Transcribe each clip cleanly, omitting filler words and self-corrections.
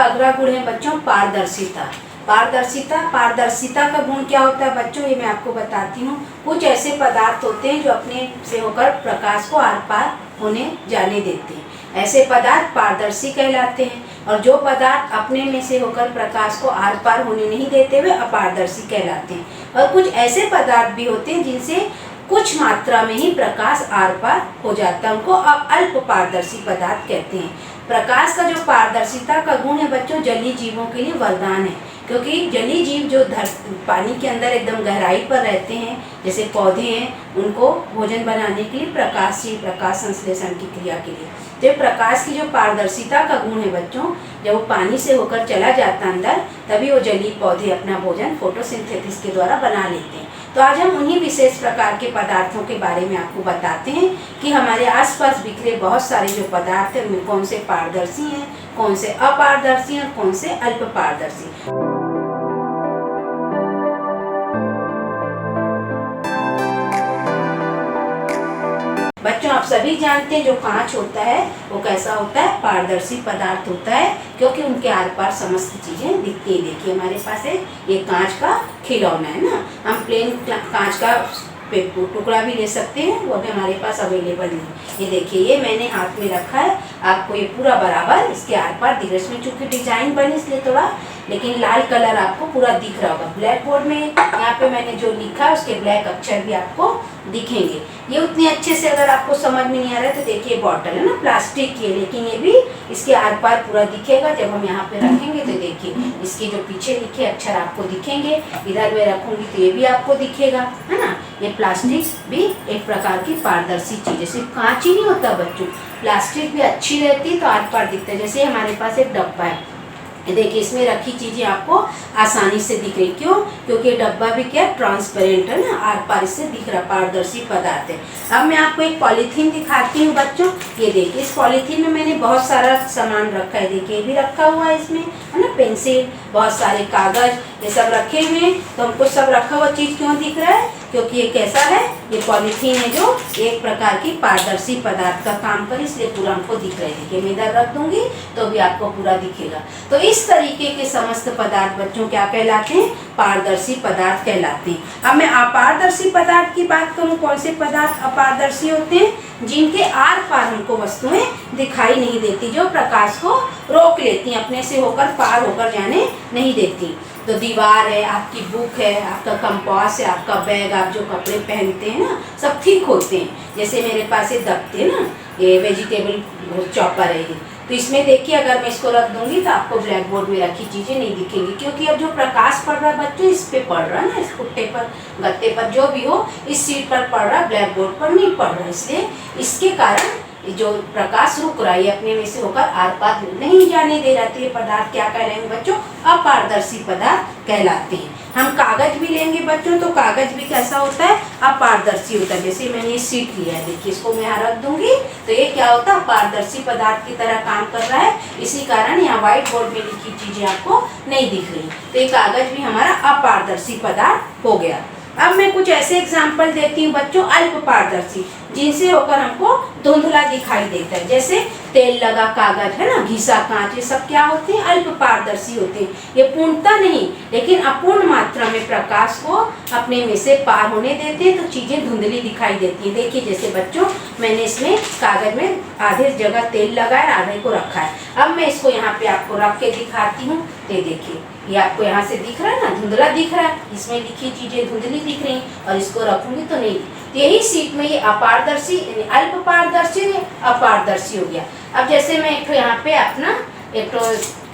अगला गुण है बच्चों पारदर्शिता। पारदर्शिता का गुण क्या होता है बच्चों, ये मैं आपको बताती हूँ। कुछ ऐसे पदार्थ होते हैं जो अपने से होकर प्रकाश को आर पार होने जाने देते हैं, ऐसे पदार्थ पारदर्शी कहलाते हैं। और जो पदार्थ अपने में से होकर प्रकाश को आर पार होने नहीं देते वे अपारदर्शी कहलाते हैं। और कुछ ऐसे पदार्थ भी होते हैं जिनसे कुछ मात्रा में ही प्रकाश आर पार हो जाता है, उनको अल्प पारदर्शी पदार्थ कहते हैं। प्रकाश का जो पारदर्शिता का गुण है बच्चों, जलीय जीवों के लिए वरदान है, क्योंकि जलीय जीव जो पानी के अंदर एकदम गहराई पर रहते हैं, जैसे पौधे हैं, उनको भोजन बनाने के लिए प्रकाश संश्लेषण की क्रिया के लिए तो प्रकाश की जो पारदर्शिता का गुण है बच्चों, जब वो पानी से होकर चला जाता है अंदर, तभी वो जलीय पौधे अपना भोजन फोटोसिंथेसिस के द्वारा बना लेते हैं। तो आज हम उन्हीं विशेष प्रकार के पदार्थों के बारे में आपको बताते हैं कि हमारे आसपास बिखरे बहुत सारे जो पदार्थ हैं उनमें कौन से पारदर्शी हैं, कौन से अपारदर्शी हैं, कौन से अल्प पारदर्शी। बच्चों आप सभी जानते हैं जो कांच होता है वो कैसा होता है, पारदर्शी पदार्थ होता है, क्योंकि उनके आर पार समस्त चीजें दिखती है। देखिए हमारे पास है ये कांच का खिलौना है ना, हम प्लेन कांच का टुकड़ा भी ले सकते हैं, वो भी हमारे पास अवेलेबल है। ये देखिए ये मैंने हाथ में रखा है, आपको ये पूरा बराबर इसके आर पार दिख रहा है। इसमें चूंकि डिजाइन बनी इसलिए थोड़ा, लेकिन लाल कलर आपको पूरा दिख रहा होगा। ब्लैक बोर्ड में यहाँ पे मैंने जो लिखा है उसके ब्लैक अक्षर भी आपको दिखेंगे। ये उतने अच्छे से अगर आपको समझ में नहीं आ रहा है तो देखिए बॉटल है ना, प्लास्टिक की है, लेकिन ये भी इसके आर पार पूरा दिखेगा। जब हम यहाँ पे रखेंगे तो देखिए इसके जो पीछे लिखे अक्षर आपको दिखेंगे, इधर में रखूंगी तो ये भी आपको दिखेगा, है ना। ये प्लास्टिक भी एक प्रकार की पारदर्शी चीज है, सिर्फ कांच ही नहीं होता बच्चों, प्लास्टिक भी अच्छी रहती है तो आर पार दिखता है। जैसे हमारे पास एक डब्बा है, देखिए इसमें रखी चीजें आपको आसानी से दिख रही, क्यों, क्योंकि डब्बा भी क्या ट्रांसपेरेंट है ना, आर पार इससे दिख रहा, पारदर्शी पदार्थ है। अब मैं आपको एक पॉलीथीन दिखाती हूँ बच्चों। ये देखिए इस पॉलीथीन में मैंने बहुत सारा सामान रखा है, देखिए ये भी रखा हुआ है इसमें, है ना, पेंसिल, बहुत सारे कागज, ये सब रखे हुए हैं। तो हमको सब रखा हुआ चीज क्यों दिख रहा है, क्योंकि ये कैसा है, ये पॉलीथीन है जो एक प्रकार की पारदर्शी पदार्थ का काम करे, इसलिए पूरा हमको दिख रहा है। देखिए मैं इधर रख दूंगी तो भी आपको पूरा दिखेगा। तो इस तरीके के समस्त पदार्थ बच्चों क्या कहलाते हैं, पारदर्शी पदार्थ कहलाते हैं। अब मैं अपारदर्शी पदार्थ की बात करूं, कौन से पदार्थ अपारदर्शी होते हैं, जिनके आर पार हमको वस्तुएं दिखाई नहीं देती, जो प्रकाश को रोक लेती हैं, अपने से होकर पार होकर जाने नहीं देती। तो दीवार है, आपकी बुक है, आपका कंपास है, आपका बैग, आप जो कपड़े पहनते हैं ना, सब ठीक होते हैं। जैसे मेरे पास ये दफ्ते ना, ये वेजिटेबल चॉपर है ये, तो इसमें देखिए अगर मैं इसको रख दूंगी तो आपको ब्लैक बोर्ड में रखी चीजें नहीं दिखेंगी, क्योंकि अब जो प्रकाश पड़ रहा है बच्चों इस पे पड़ रहा है ना, इस पुट्टे पर, गत्ते पर, जो भी हो, इस सीट पर पड़ रहा है, ब्लैक बोर्ड पर नहीं पड़ रहा। इसलिए इसके कारण जो प्रकाश रुक रहा है अपने में से होकर आर पार नहीं जाने दे रहा। ये पदार्थ क्या कहलाएंगे बच्चों, अपारदर्शी पदार्थ कहलाते हैं। हम कागज भी लेंगे बच्चों तो कागज भी कैसा होता है, अपारदर्शी होता है। जैसे मैंने ये शीट लिया है, देखिए इसको मैं यहाँ रख दूंगी तो ये क्या होता है, पारदर्शी पदार्थ की तरह काम कर रहा है। इसी कारण यहाँ व्हाइट बोर्ड में लिखी चीजें आपको नहीं दिख रही, तो ये कागज भी हमारा अपारदर्शी पदार्थ हो गया। अब मैं कुछ ऐसे एग्जाम्पल देती हूँ बच्चों अल्प पारदर्शी, जिनसे होकर हमको धुंधला दिखाई देता है। जैसे तेल लगा कागज है ना, घिसा कांच, ये सब क्या होते हैं, अल्प पारदर्शी होते हैं। ये पूर्णता नहीं लेकिन अपूर्ण मात्रा में प्रकाश को अपने में से पार होने देते हैं, तो चीजें धुंधली दिखाई देती है। देखिए जैसे बच्चों मैंने इसमें कागज में आधे जगह तेल लगाया, आधे को रखा है। अब मैं इसको यहाँ पे आपको रख के दिखाती हूँ। ये देखिए ये आपको यहाँ से दिख रहा है ना, धुंधला दिख रहा है, इसमें लिखी चीजें धुंधली दिख रही, और इसको रखूंगी तो नहीं। तो यही सीट में ये अपारदर्शी, अल्प पारदर्शी, अपारदर्शी हो गया। अब जैसे मैं एक यहाँ पे अपना एक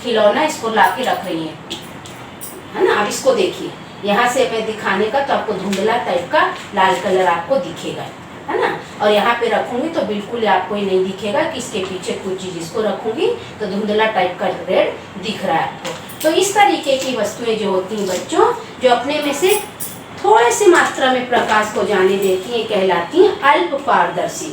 खिलौना इसको ला के रख रही है ना, अब इसको देखिए यहाँ से मैं दिखाने का तो आपको धुंधला टाइप का लाल कलर आपको दिखेगा, है ना, और यहाँ पे रखूंगी तो बिल्कुल आपको ये नहीं दिखेगा कि इसके पीछे कोई चीज, इसको रखूंगी तो धुंधला टाइप का रेड दिख रहा है आपको। तो इस तरीके की वस्तुएं जो होती हैं बच्चों, जो अपने में से थोड़े से मात्रा में प्रकाश को जाने देती हैं, कहलाती हैं अल्प पारदर्शी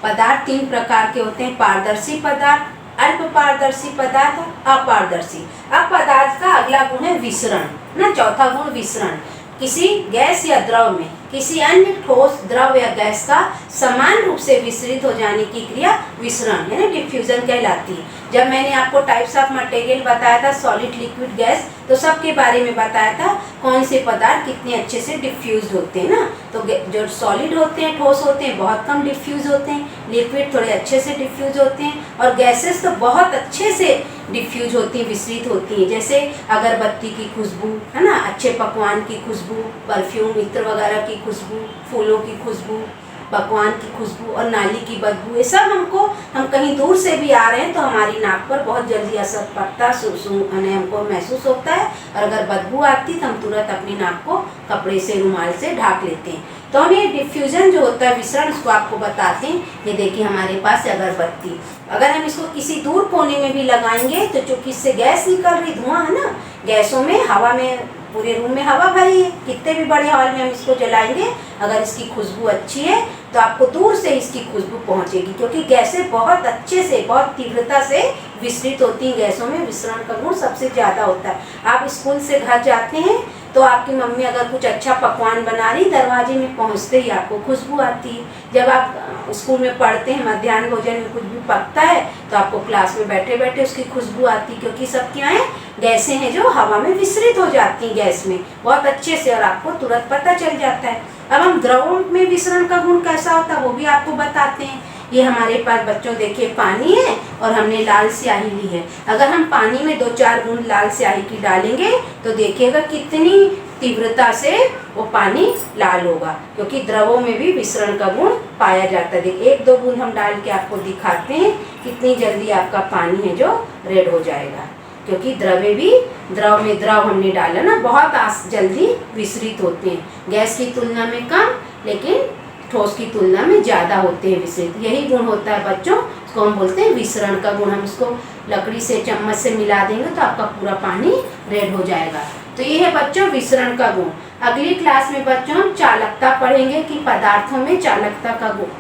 पदार्थ। तीन प्रकार के होते हैं, पारदर्शी पदार्थ, अल्प पारदर्शी पदार्थ, अपारदर्शी। अब पदार्थ का अगला गुण है विसरण ना, चौथा गुण विसरण। किसी गैस या द्रव में किसी अन्य ठोस, द्रव या गैस का समान रूप से विसरित हो जाने की क्रिया विसरण यानी डिफ्यूजन कहलाती है। जब मैंने आपको टाइप्स ऑफ मटेरियल बताया था, सॉलिड, लिक्विड, गैस, तो सबके बारे में बताया था कौन से पदार्थ कितने अच्छे से डिफ्यूज होते हैं ना। तो जो सॉलिड होते हैं, ठोस होते हैं, बहुत कम डिफ्यूज होते हैं, लिक्विड थोड़े अच्छे से डिफ्यूज होते हैं, और गैसेस तो बहुत अच्छे से डिफ्यूज होती हैं, विसरित होती हैं। जैसे अगरबत्ती की खुशबू है ना, अच्छे पकवान की खुशबू, परफ्यूम, इत्र वगैरह की खुशबू, फूलों की खुशबू, पकवान की खुशबू और नाली की बदबू, ये सब हम कहीं दूर से भी आ रहे हैं तो हमारी नाक पर बहुत जल्दी असर पड़ता, हमको महसूस होता है। और अगर बदबू आती तो हम तुरंत अपनी नाक को कपड़े से, रुमाल से ढाक लेते हैं। तो हम ये डिफ्यूजन जो होता है, विसरण, उसको आपको बताते हैं। ये देखिए हमारे पास अगरबत्ती, अगर हम इसको किसी दूर कोने में भी लगाएंगे तो चूंकि इससे गैस निकल रही, धुआं है ना, गैसों में, हवा में, पूरे रूम में हवा भरी है, कितने भी बड़े हॉल में हम इसको जलाएंगे, अगर इसकी खुशबू अच्छी है तो आपको दूर से इसकी खुशबू पहुंचेगी, क्योंकि गैसें बहुत अच्छे से, बहुत तीव्रता से विसरित होती हैं। गैसों में विसरण का गुण सबसे ज़्यादा होता है। आप स्कूल से घर जाते हैं तो आपकी मम्मी अगर कुछ अच्छा पकवान बना रही, दरवाजे में पहुंचते ही आपको खुशबू आती है। जब आप स्कूल में पढ़ते हैं, मध्याह्न भोजन में कुछ भी पकता है तो आपको क्लास में बैठे बैठे उसकी खुशबू आती है, क्योंकि सब क्या है, गैसें हैं जो हवा में विसरित हो जाती हैं गैस में बहुत अच्छे से, और आपको तुरंत पता चल जाता है। अब हम द्रवों में विसरण का गुण कैसा होता है वो भी आपको बताते हैं। ये हमारे पास बच्चों देखिए पानी है और हमने लाल स्याही ली है। अगर हम पानी में 2-4 बूंद लाल स्याही की डालेंगे तो देखिएगा कितनी तीव्रता से वो पानी लाल होगा, क्योंकि द्रवों में भी विसरण का गुण पाया जाता है। देखिए 1-2 बूंद हम डाल के आपको दिखाते हैं कितनी जल्दी आपका पानी है जो रेड हो जाएगा, क्योंकि द्रव में द्रव हमने डाला ना, बहुत जल्दी विसरित होते हैं। गैस की तुलना में कम, लेकिन ठोस की तुलना में ज़्यादा होते हैं विसरित। यही गुण होता है बच्चों, इसको हम बोलते हैं विसरण का गुण। हम इसको लकड़ी से, चम्मच से मिला देंगे तो आपका पूरा पानी रेड हो जाएगा। तो ये है बच्चों विसरण का गुण। अगली क्लास में बच्चों हम चालकता पढ़ेंगे कि पदार्थों में चालकता का गुण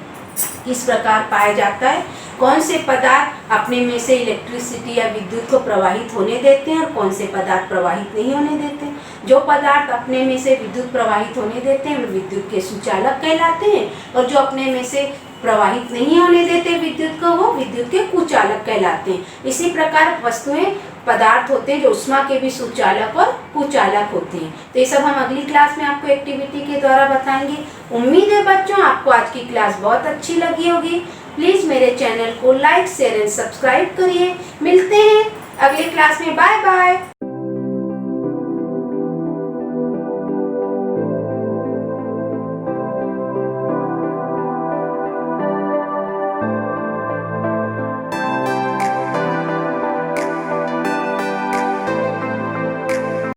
किस प्रकार पाया जाता है, कौन से पदार्थ अपने में से इलेक्ट्रिसिटी या विद्युत को प्रवाहित होने देते हैं और कौन से पदार्थ प्रवाहित नहीं होने देते। जो पदार्थ अपने में से विद्युत प्रवाहित होने देते हैं वे विद्युत के सुचालक कहलाते हैं, और जो अपने में से प्रवाहित नहीं होने देते विद्युत को, वो विद्युत के कुचालक कहलाते हैं। इसी प्रकार वस्तुएं, पदार्थ होते हैं जो उष्मा के भी सुचालक और कुचालक होते हैं। तो ये सब हम अगली क्लास में आपको एक्टिविटी के द्वारा बताएंगे। उम्मीद है बच्चों आपको आज की क्लास बहुत अच्छी लगी होगी। प्लीज़ मेरे चैनल को लाइक, शेयर एंड सब्सक्राइब करिए। मिलते हैं अगली क्लास में। Bye bye.